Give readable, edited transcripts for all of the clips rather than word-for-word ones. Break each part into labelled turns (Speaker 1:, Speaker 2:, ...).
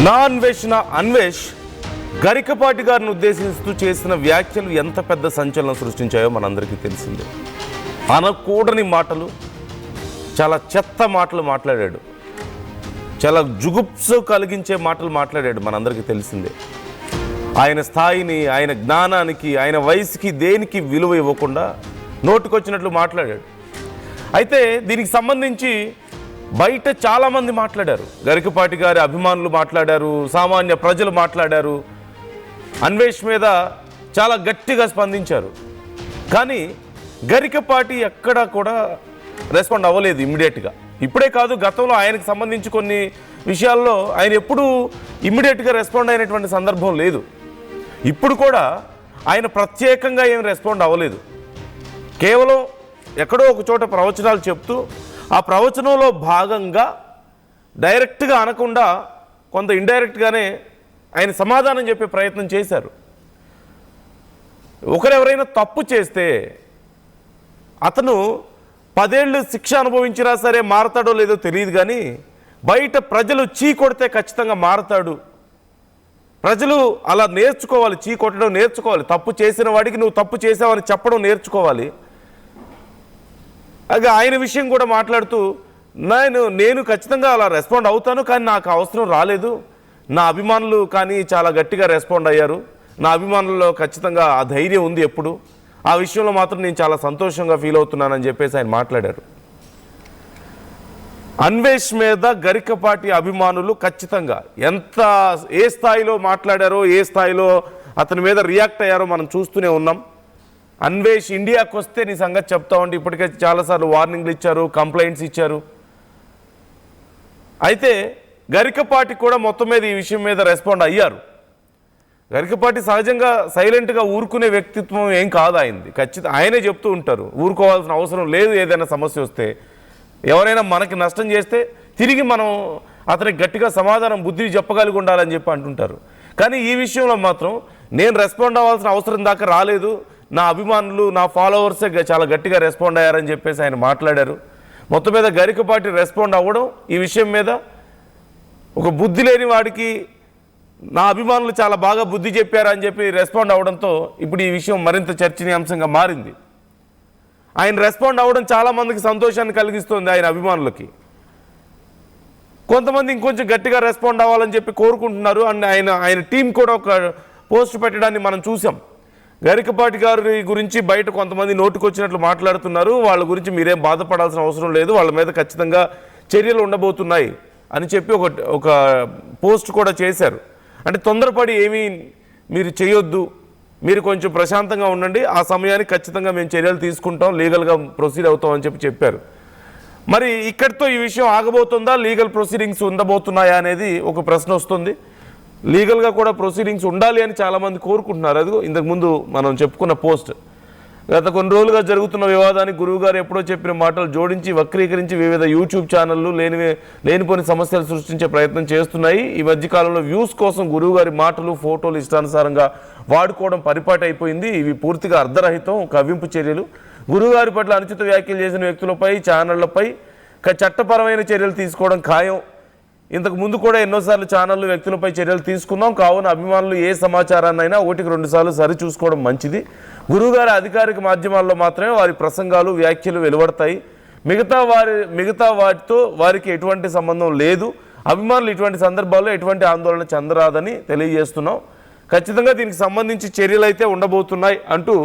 Speaker 1: నా అన్వేషణ అన్వేష్ గరికపాటి గారిని ఉద్దేశిస్తూ చేసిన వ్యాఖ్యలు ఎంత పెద్ద సంచలనం సృష్టించాయో మనందరికీ తెలిసిందే. అనకూడని మాటలు, చాలా చెత్త మాటలు మాట్లాడాడు, చాలా జుగుప్సు కలిగించే మాటలు మాట్లాడాడు. మనందరికీ తెలిసిందే. ఆయన స్థాయిని, ఆయన జ్ఞానానికి, ఆయన వయసుకి దేనికి విలువ ఇవ్వకుండా నోటికొచ్చినట్లు మాట్లాడాడు. అయితే దీనికి సంబంధించి బయట చాలామంది మాట్లాడారు. గరికపాటి గారి అభిమానులు మాట్లాడారు, సామాన్య ప్రజలు మాట్లాడారు, అన్వేష్ మీద చాలా గట్టిగా స్పందించారు. కానీ గరికపాటి ఎక్కడా కూడా రెస్పాండ్ అవ్వలేదు ఇమ్మీడియట్గా. ఇప్పుడే కాదు, గతంలో ఆయనకు సంబంధించి కొన్ని విషయాల్లో ఆయన ఎప్పుడూ ఇమ్మీడియట్గా రెస్పాండ్ అయినటువంటి సందర్భం లేదు. ఇప్పుడు కూడా ఆయన ప్రత్యేకంగా ఏం రెస్పాండ్ అవ్వలేదు. కేవలం ఎక్కడో ఒక చోట ప్రవచనాలు చెప్తూ ఆ ప్రవచనంలో భాగంగా డైరెక్ట్గా అనకుండా కొంత ఇండైరెక్ట్గానే ఆయన సమాధానం చెప్పే ప్రయత్నం చేశారు. ఒకరెవరైనా తప్పు చేస్తే అతను 10 ఏళ్ళు శిక్ష అనుభవించినా సరే మారతాడో లేదో తెలియదు, కానీ బయట ప్రజలు చీ కొడితే ఖచ్చితంగా మారతాడు. ప్రజలు అలా నేర్చుకోవాలి, చీ కొట్టడం నేర్చుకోవాలి. తప్పు చేసిన వాడికి నువ్వు తప్పు చేసావని చెప్పడం నేర్చుకోవాలి. అలాగే ఆయన విషయం కూడా మాట్లాడుతూ నేను ఖచ్చితంగా అలా రెస్పాండ్ అవుతాను, కానీ నాకు అవసరం రాలేదు. నా అభిమానులు కానీ చాలా గట్టిగా రెస్పాండ్ అయ్యారు. నా అభిమానుల్లో ఖచ్చితంగా ఆ ధైర్యం ఉంది ఎప్పుడు. ఆ విషయంలో మాత్రం నేను చాలా సంతోషంగా ఫీల్ అవుతున్నానని చెప్పేసి ఆయన మాట్లాడారు. అన్వేష్ మీద గరికపాటి అభిమానులు ఖచ్చితంగా ఏ స్థాయిలో మాట్లాడారో, ఏ స్థాయిలో అతని మీద రియాక్ట్ అయ్యారో మనం చూస్తూనే ఉన్నాం. అన్వేష్ ఇండియాకు వస్తే నీ సంగతి చెప్తా ఉంటే ఇప్పటికే చాలాసార్లు వార్నింగ్లు ఇచ్చారు, కంప్లైంట్స్ ఇచ్చారు. అయితే గరికపాటి కూడా మొత్తం మీద ఈ విషయం మీద రెస్పాండ్ అయ్యారు. గరికపాటి సహజంగా సైలెంట్గా ఊరుకునే వ్యక్తిత్వం ఏం కాదు ఆయనది. ఖచ్చితంగా ఆయనే చెప్తూ ఉంటారు, ఊరుకోవాల్సిన అవసరం లేదు. ఏదైనా సమస్య వస్తే, ఎవరైనా మనకి నష్టం చేస్తే తిరిగి మనం అతనికి గట్టిగా సమాధానం బుద్ధి చెప్పగలిగి ఉండాలని చెప్పి అంటుంటారు. కానీ ఈ విషయంలో మాత్రం నేను రెస్పాండ్ అవ్వాల్సిన అవసరం దాకా రాలేదు, నా అభిమానులు, నా ఫాలోవర్సే చాలా గట్టిగా రెస్పాండ్ అయ్యారని చెప్పేసి ఆయన మాట్లాడారు. మొత్తం మీద గరికపాటి రెస్పాండ్ అవ్వడం ఈ విషయం మీద ఒక బుద్ధి లేని వాడికి నా అభిమానులు చాలా బాగా బుద్ధి చెప్పారని చెప్పి రెస్పాండ్ అవ్వడంతో ఇప్పుడు ఈ విషయం మరింత చర్చనీయాంశంగా మారింది. ఆయన రెస్పాండ్ అవ్వడం చాలామందికి సంతోషాన్ని కలిగిస్తుంది. ఆయన అభిమానులకి కొంతమంది ఇంకొంచెం గట్టిగా రెస్పాండ్ అవ్వాలని చెప్పి కోరుకుంటున్నారు. అండ్ ఆయన టీం కూడా ఒక పోస్ట్ పెట్టడాన్ని మనం చూసాం. గరికపాటి గారి గురించి బయట కొంతమంది నోటుకొచ్చినట్లు మాట్లాడుతున్నారు. వాళ్ళ గురించి మీరేం బాధపడాల్సిన అవసరం లేదు, వాళ్ళ మీద ఖచ్చితంగా చర్యలు ఉండబోతున్నాయి అని చెప్పి ఒక పోస్ట్ కూడా చేశారు. అంటే తొందరపడి ఏమీ మీరు చేయొద్దు, మీరు కొంచెం ప్రశాంతంగా ఉండండి, ఆ సమయానికి ఖచ్చితంగా మేము చర్యలు తీసుకుంటాం, లీగల్గా ప్రొసీడ్ అవుతాం అని చెప్పారు. మరి ఇక్కడితో ఈ విషయం ఆగబోతుందా, లీగల్ ప్రొసీడింగ్స్ ఉండబోతున్నాయా అనేది ఒక ప్రశ్న వస్తుంది. లీగల్గా కూడా ప్రొసీడింగ్స్ ఉండాలి అని చాలామంది కోరుకుంటున్నారు. అది ఇంతకుముందు మనం చెప్పుకున్న పోస్ట్. గత కొన్ని రోజులుగా జరుగుతున్న వివాదానికి గురువుగారు ఎప్పుడో చెప్పిన మాటలు జోడించి వక్రీకరించి వివిధ యూట్యూబ్ ఛానళ్ళు లేనిపోని సమస్యలు సృష్టించే ప్రయత్నం చేస్తున్నాయి. ఈ మధ్యకాలంలో వ్యూస్ కోసం గురువుగారి మాటలు, ఫోటోలు ఇష్టానుసారంగా వాడుకోవడం పరిపాటి అయిపోయింది. ఇవి పూర్తిగా అర్ధరహితం, కవ్వింపు చర్యలు. గురువుగారి పట్ల అనుచిత వ్యాఖ్యలు చేసిన వ్యక్తులపై, ఛానళ్లపై చట్టపరమైన చర్యలు తీసుకోవడం ఖాయం. ఇంతకు ముందు కూడా ఎన్నోసార్లు ఛానళ్ళు, వ్యక్తులపై చర్యలు తీసుకున్నాం. కావున అభిమానులు ఏ సమాచారాన్నైనా 1-2 సార్లు సరి చూసుకోవడం మంచిది. గురువుగారి అధికారిక మాధ్యమాల్లో మాత్రమే వారి ప్రసంగాలు, వ్యాఖ్యలు వెలువడతాయి. మిగతా వాటితో వారికి ఎటువంటి సంబంధం లేదు. అభిమానులు ఇటువంటి సందర్భాల్లో ఎటువంటి ఆందోళన చెందరాదని తెలియజేస్తున్నాం. ఖచ్చితంగా దీనికి సంబంధించి చర్యలు అయితే ఉండబోతున్నాయి అంటూ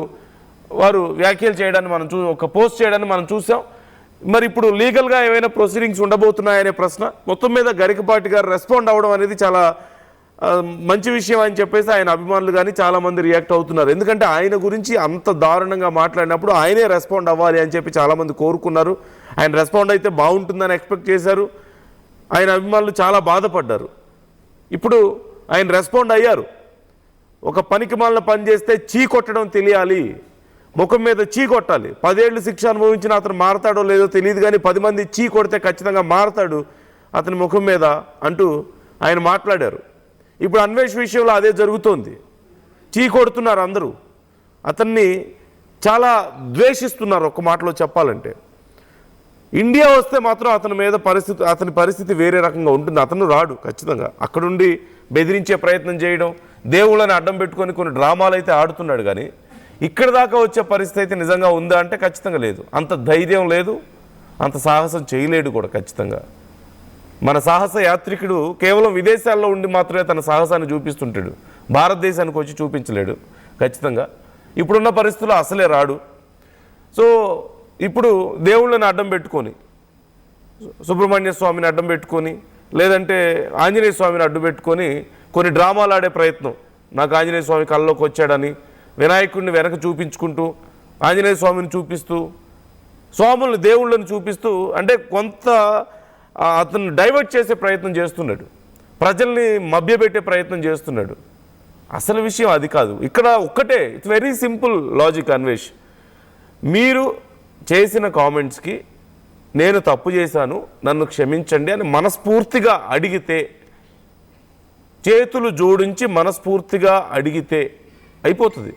Speaker 1: వారు వ్యాఖ్యలు చేయడాన్ని ఒక పోస్ట్ చేయడాన్ని మనం చూసాం. మరి ఇప్పుడు లీగల్గా ఏమైనా ప్రొసీడింగ్స్ ఉండబోతున్నాయనే ప్రశ్న. మొత్తం మీద గరికపాటి గారు రెస్పాండ్ అవ్వడం అనేది చాలా మంచి విషయం అని చెప్పేసి ఆయన అభిమానులు కానీ చాలామంది రియాక్ట్ అవుతున్నారు. ఎందుకంటే ఆయన గురించి అంత దారుణంగా మాట్లాడినప్పుడు ఆయనే రెస్పాండ్ అవ్వాలి అని చెప్పి చాలామంది కోరుకున్నారు. ఆయన రెస్పాండ్ అయితే బాగుంటుందని ఎక్స్పెక్ట్ చేశారు. ఆయన అభిమానులు చాలా బాధపడ్డారు. ఇప్పుడు ఆయన రెస్పాండ్ అయ్యారు. ఒక పనికిమాలిన పని చేస్తే చీ కొట్టడం తెలియాలి, ముఖం మీద చీ కొట్టాలి. 10 ఏళ్ళు శిక్ష అనుభవించిన అతను మారతాడో లేదో తెలియదు, కానీ 10 మంది చీ కొడితే ఖచ్చితంగా మారతాడు అతని ముఖం మీద అంటూ ఆయన మాట్లాడారు. ఇప్పుడు అన్వేష్ విషయంలో అదే జరుగుతోంది. చీ కొడుతున్నారు అందరూ, అతన్ని చాలా ద్వేషిస్తున్నారు. ఒక మాటలో చెప్పాలంటే ఇండియా వస్తే మాత్రం అతని పరిస్థితి వేరే రకంగా ఉంటుంది. అతను రాడు ఖచ్చితంగా. అక్కడుండి బెదిరించే ప్రయత్నం చేయడం, దేవుళ్ళని అడ్డం పెట్టుకొని కొన్ని డ్రామాలు అయితే ఆడుతున్నాడు. కానీ ఇక్కడ దాకా వచ్చే పరిస్థితి అయితే నిజంగా ఉందా అంటే ఖచ్చితంగా లేదు. అంత ధైర్యం లేదు, అంత సాహసం చేయలేడు కూడా ఖచ్చితంగా. మన సాహస యాత్రికుడు కేవలం విదేశాల్లో ఉండి మాత్రమే తన సాహసాన్ని చూపిస్తుంటాడు, భారతదేశానికి వచ్చి చూపించలేడు ఖచ్చితంగా. ఇప్పుడున్న పరిస్థితుల్లో అసలే రాడు. సో ఇప్పుడు దేవుళ్ళని అడ్డం పెట్టుకొని, సుబ్రహ్మణ్య స్వామిని అడ్డం పెట్టుకొని, లేదంటే ఆంజనేయ స్వామిని అడ్డు పెట్టుకొని కొన్ని డ్రామాలు ఆడే ప్రయత్నం. నాకు ఆంజనేయ స్వామి కళ్ళలోకి వచ్చాడని వినాయకుడిని వెనక చూపించుకుంటూ, ఆంజనేయ స్వామిని చూపిస్తూ, స్వాములను దేవుళ్ళని చూపిస్తూ, అంటే కొంత అతను డైవర్ట్ చేసే ప్రయత్నం చేస్తున్నాడు, ప్రజల్ని మభ్యపెట్టే ప్రయత్నం చేస్తున్నాడు. అసలు విషయం అది కాదు. ఇక్కడ ఒక్కటే, it's very simple logic Anvesh. మీరు చేసిన కామెంట్స్కి నేను తప్పు చేశాను, నన్ను క్షమించండి అని మనస్ఫూర్తిగా అడిగితే, చేతులు జోడించి మనస్ఫూర్తిగా అడిగితే అయిపోతుంది,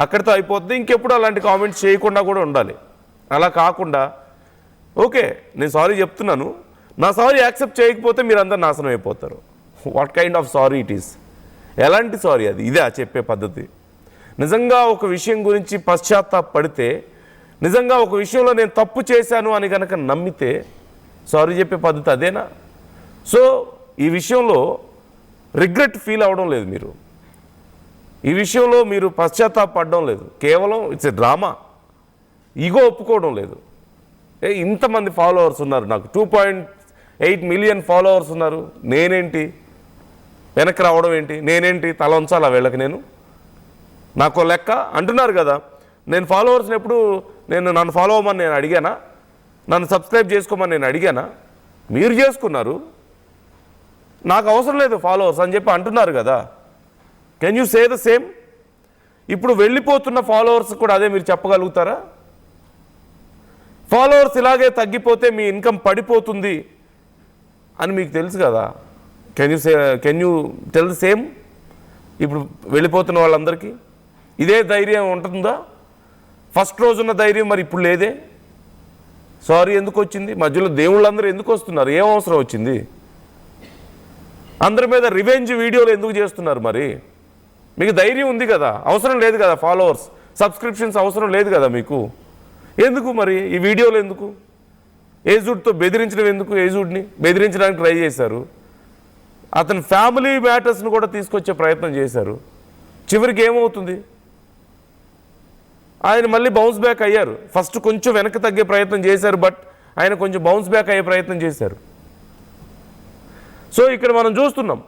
Speaker 1: అక్కడితో అయిపోతుంది. ఇంకెప్పుడు అలాంటి కామెంట్స్ చేయకుండా కూడా ఉండాలి. అలా కాకుండా ఓకే నేను సారీ చెప్తున్నాను, నా సారీ యాక్సెప్ట్ చేయకపోతే మీరందరూ నాశనం అయిపోతారు. What kind of sorry it is? ఎలాంటి సారీ అది? ఇదే చెప్పే పద్ధతి? నిజంగా ఒక విషయం గురించి పశ్చాత్తాపడితే, నిజంగా ఒక విషయంలో నేను తప్పు చేశాను అని కనుక నమ్మితే సారీ చెప్పే పద్ధతి అదేనా? సో ఈ విషయంలో రిగ్రెట్ ఫీల్ అవ్వడం లేదు, మీరు ఈ విషయంలో మీరు పశ్చాత్తాపడడం లేదు. కేవలం ఇట్స్ ఎ డ్రామా. ఈగో ఒప్పుకోవడం లేదు. ఇంతమంది ఫాలోవర్స్ ఉన్నారు, నాకు 2.8 మిలియన్ ఫాలోవర్స్ ఉన్నారు, నేనేంటి వెనక్కి రావడం ఏంటి? నేనేంటి తల ఉంచాలా వీళ్ళకి? నాకు లెక్క అంటున్నారు కదా. నేను ఫాలోవర్స్ని ఎప్పుడు నన్ను ఫాలో అవ్వమని నేను అడిగానా? నన్ను సబ్స్క్రైబ్ చేసుకోమని నేను అడిగానా? మీరు చేసుకున్నారు, నాకు అవసరం లేదు ఫాలోవర్స్ అని చెప్పి అంటున్నారు కదా. Can you say the same? ఇప్పుడు వెళ్ళిపోతున్న ఫాలోవర్స్ కూడా అదే మీరు చెప్పగలుగుతారా? ఫాలోవర్స్ ఇలాగే తగ్గిపోతే మీ ఇన్కమ్ పడిపోతుంది అని మీకు తెలుసు కదా. Can you tell the same? ఇప్పుడు వెళ్ళిపోతున్న వాళ్ళందరికీ ఇదే ధైర్యం ఉంటుందా? ఫస్ట్ రోజున్న ధైర్యం మరి ఇప్పుడు లేదే. సారీ ఎందుకు వచ్చింది? మధ్యలో దేవుళ్ళందరూ ఎందుకు వస్తున్నారు? ఏం అవసరం వచ్చింది? అందరి మీద రివెంజ్ వీడియోలు ఎందుకు చేస్తున్నారు? మరి మీకు ధైర్యం ఉంది కదా, అవసరం లేదు కదా ఫాలోవర్స్, సబ్స్క్రిప్షన్స్ అవసరం లేదు కదా మీకు. ఎందుకు మరి ఈ వీడియోలు ఎందుకు? ఏజుడ్తో బెదిరించడం ఎందుకు? ఏజుడ్ని బెదిరించడానికి ట్రై చేశారు, అతని ఫ్యామిలీ మ్యాటర్స్ని కూడా తీసుకొచ్చే ప్రయత్నం చేశారు. చివరికి ఏమవుతుంది? ఆయన మళ్ళీ బౌన్స్ బ్యాక్ అయ్యారు. ఫస్ట్ కొంచెం వెనక్కి తగ్గే ప్రయత్నం చేశారు, బట్ ఆయన కొంచెం బౌన్స్ బ్యాక్ అయ్యే ప్రయత్నం చేశారు. సో ఇక్కడ మనం చూస్తున్నాం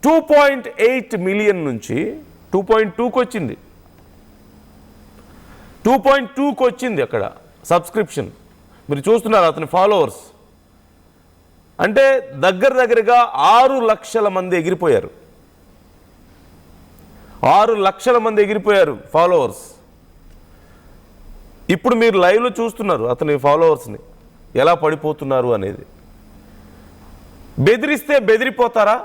Speaker 1: 2.8 మిలియన్ నుంచి 2.2కి వచ్చింది, 2.2కి వచ్చింది అక్కడ సబ్స్క్రిప్షన్. మీరు చూస్తున్నారు అతని ఫాలోవర్స్ అంటే దగ్గరగా 6 లక్షల మంది ఎగిరిపోయారు. 6 లక్షల మంది ఎగిరిపోయారు ఫాలోవర్స్. ఇప్పుడు మీరు లైవ్లో చూస్తున్నారు అతని ఫాలోవర్స్ని ఎలా పడిపోతున్నారు అనేది. బెదిరిస్తే బెదిరిపోతారా?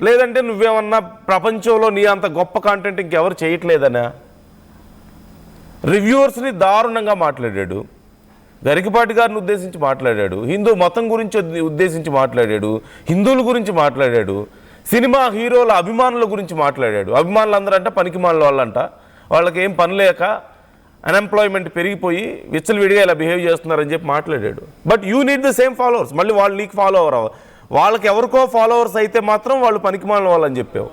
Speaker 1: లేదంటే నువ్వేమన్నా ప్రపంచంలో నీ అంత గొప్ప కాంటెంట్ ఇంకెవరు చేయట్లేదనా? రివ్యూవర్స్ని దారుణంగా మాట్లాడాడు, గరికపాటి గారిని ఉద్దేశించి మాట్లాడాడు, హిందూ మతం గురించి ఉద్దేశించి మాట్లాడాడు, హిందువుల గురించి మాట్లాడాడు, సినిమా హీరోల అభిమానుల గురించి మాట్లాడాడు. అభిమానులు అందరూ అంటే పనికిమాలిన వాళ్ళంట, వాళ్ళకి ఏం పని లేక అన్ఎంప్లాయ్మెంట్ పెరిగిపోయి విచ్చలవిడిగా ఇలా బిహేవ్ చేస్తున్నారని చెప్పి మాట్లాడాడు. But you need the same followers. మళ్ళీ వాళ్ళు నీకు ఫాలో అవ్వరు. వాళ్ళకి ఎవరికో ఫాలోవర్స్ అయితే మాత్రం వాళ్ళు పనికిమాలిన వాళ్ళని చెప్పావు,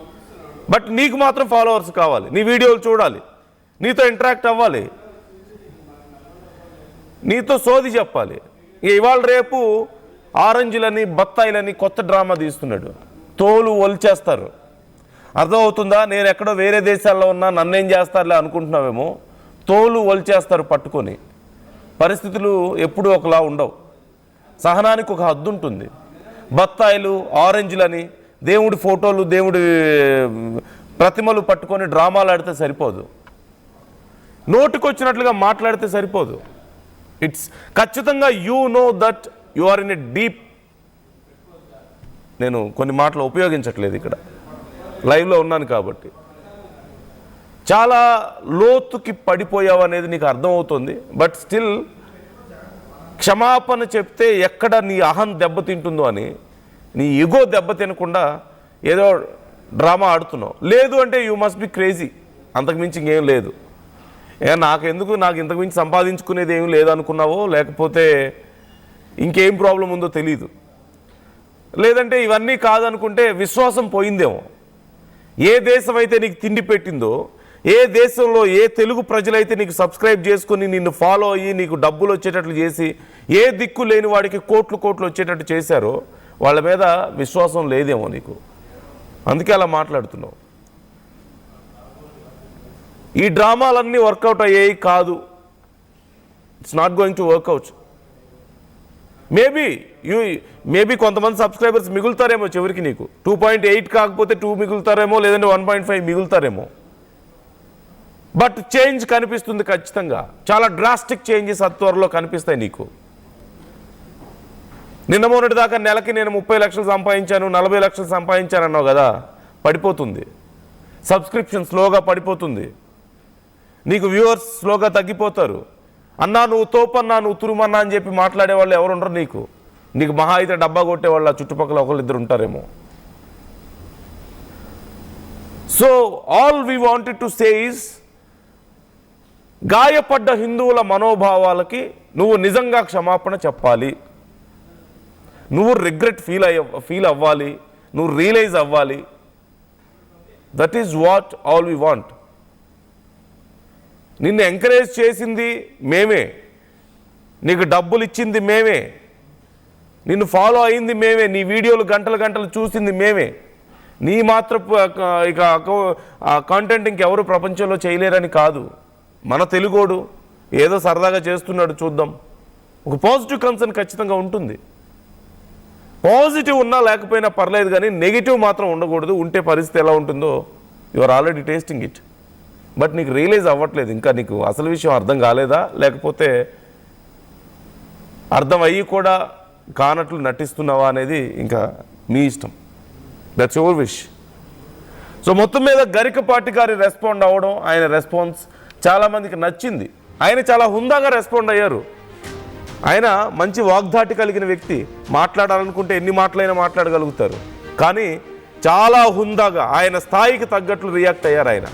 Speaker 1: బట్ నీకు మాత్రం ఫాలోవర్స్ కావాలి, నీ వీడియోలు చూడాలి, నీతో ఇంటరాక్ట్ అవ్వాలి, నీతో సోది చెప్పాలి. ఇవాళ రేపు ఆరెంజ్లని బత్తాయిలని కొత్త డ్రామా తీస్తున్నాడు, తోలు ఒలిచేస్తారు. అర్థమవుతుందా? నేను ఎక్కడో వేరే దేశాల్లో ఉన్నా నన్నేం చేస్తారులే అనుకుంటున్నావేమో. తోలు ఒలిచేస్తారు పట్టుకొని. పరిస్థితులు ఎప్పుడూ ఒకలా ఉండవు, సహనానికి ఒక హద్దు ఉంటుంది. బత్తాయిలు ఆరెంజ్లని దేవుడి ఫోటోలు దేవుడి ప్రతిమలు పట్టుకొని డ్రామాలు ఆడితే సరిపోదు, నోటికొచ్చినట్లుగా మాట్లాడితే సరిపోదు. ఇట్స్ ఖచ్చితంగా you know that you are in a deep, నేను కొన్ని మాటలు ఉపయోగించట్లేదు ఇక్కడ, లైవ్లో ఉన్నాను కాబట్టి, చాలా లోతుకి పడిపోయావు అనేది నీకు అర్థమవుతుంది. బట్ స్టిల్ క్షమాపణ చెప్తే ఎక్కడ నీ అహం దెబ్బతింటుందో అని, నీ ఇగో దెబ్బతినకుండా ఏదో డ్రామా ఆడుతున్నావు. లేదు అంటే యూ మస్ట్ బి క్రేజీ, అంతకుమించి ఇంకేం లేదు. నాకు ఇంతకుమించి సంపాదించుకునేది ఏం లేదనుకున్నావో, లేకపోతే ఇంకేం ప్రాబ్లం ఉందో తెలీదు. లేదంటే ఇవన్నీ కాదనుకుంటే విశ్వాసం పోయిందేమో. ఏ దేశం అయితే నీకు తిండి పెట్టిందో, ఏ దేశంలో ఏ తెలుగు ప్రజలైతే నీకు సబ్స్క్రైబ్ చేసుకుని నిన్ను ఫాలో అయ్యి నీకు డబ్బులు వచ్చేటట్లు చేసి, ఏ దిక్కు లేని వాడికి కోట్లు వచ్చేటట్టు చేశారో వాళ్ళ మీద విశ్వాసం లేదేమో నీకు, అందుకే అలా మాట్లాడుతున్నావు. ఈ డ్రామాలన్నీ వర్కౌట్ అయ్యేవి కాదు. It's not going to work out. Maybe కొంతమంది సబ్స్క్రైబర్స్ మిగులుతారేమో చివరికి, నీకు 2.8 కాకపోతే 2 మిగులుతారేమో, లేదంటే 1.5 మిగులుతారేమో. బట్ చేంజ్ కనిపిస్తుంది ఖచ్చితంగా. చాలా డ్రాస్టిక్ చేంజెస్ త్వరలో కనిపిస్తాయి నీకు. నిన్న మొన్నటి దాకా నెలకి నేను 30 లక్షలు సంపాదించాను, 40 లక్షలు సంపాదించాను అన్నావు కదా, పడిపోతుంది. సబ్స్క్రిప్షన్ స్లోగా పడిపోతుంది. నీకు వ్యూవర్స్ స్లోగా తగ్గిపోతారు. అన్నా నువ్వు తోపన్నా, నువ్వు తురుమన్నా అని చెప్పి మాట్లాడే వాళ్ళు ఎవరు ఉండరు నీకు మహా అయితే డబ్బా కొట్టేవాళ్ళు చుట్టుపక్కల ఒకళ్ళిద్దరు ఉంటారేమో. So all we wanted to say is, గాయపడ్డ హిందువుల మనోభావాలకి నువ్వు నిజంగా క్షమాపణ చెప్పాలి. నువ్వు రిగ్రెట్ ఫీల్ అవ్వాలి, నువ్వు రియలైజ్ అవ్వాలి. That is what all we want. నిన్ను ఎంకరేజ్ చేసింది మేమే, నీకు డబ్బులు ఇచ్చింది మేమే, నిన్ను ఫాలో అయింది మేమే, నీ వీడియోలు గంటలు చూసింది మేమే. నీ మాత్రపు ఇక కాంటెంట్ ఇంకెవరు ప్రపంచంలో చేయలేరని కాదు. మన తెలుగోడు ఏదో సరదాగా చేస్తున్నాడు, చూద్దాం. ఒక పాజిటివ్ కన్సర్న్ ఖచ్చితంగా ఉంటుంది. పాజిటివ్ ఉన్నా లేకపోయినా పర్లేదు, కానీ నెగిటివ్ మాత్రం ఉండకూడదు. ఉంటే పరిస్థితి ఎలా ఉంటుందో you are already tasting it. But నీకు రియలైజ్ అవ్వట్లేదు. ఇంకా నీకు అసలు విషయం అర్థం కాలేదా, లేకపోతే అర్థం అయ్యి కూడా కానట్లు నటిస్తున్నావా అనేది ఇంకా మీ ఇష్టం. That's your wish. సో మొత్తం మీద గరికపాటి గారి రెస్పాండ్ అవ్వడం, ఆయన రెస్పాన్స్ చాలామందికి నచ్చింది. ఆయన చాలా హుందాగా రెస్పాండ్ అయ్యారు. ఆయన మంచి వాగ్దాటి కలిగిన వ్యక్తి. మాట్లాడాలనుకుంటే ఎన్ని మాటలైనా మాట్లాడగలుగుతారు. కానీ చాలా హుందాగా ఆయన స్థాయికి తగ్గట్లు రియాక్ట్ అయ్యారు. ఆయన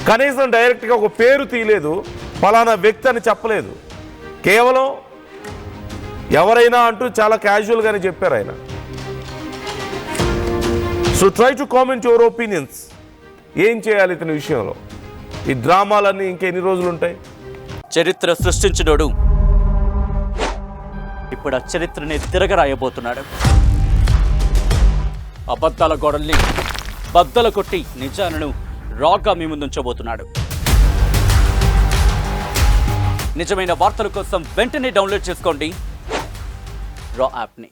Speaker 1: కనీసం డైరెక్ట్గా ఒక పేరు తీయలేదు, ఫలానా వ్యక్తి అని చెప్పలేదు. కేవలం ఎవరైనా అంటూ చాలా క్యాజువల్గానే చెప్పారు ఆయన. So try to comment your opinions. ఏం చేయాలి ఇతని విషయంలో? ఈ డ్రామాలన్నీ ఇంకెన్ని రోజులు ఉంటాయి?
Speaker 2: చరిత్ర సృష్టించినోడు ఇప్పుడు ఆ చరిత్రని తిరగరాయబోతున్నాడు. అబద్ధాల గోడల్ని బద్దలు కొట్టి నిజాలను రాగా మీ ముందుంచబోతున్నాడు. నిజమైన వార్తల కోసం వెంటనే డౌన్లోడ్ చేసుకోండి రా యాప్ని.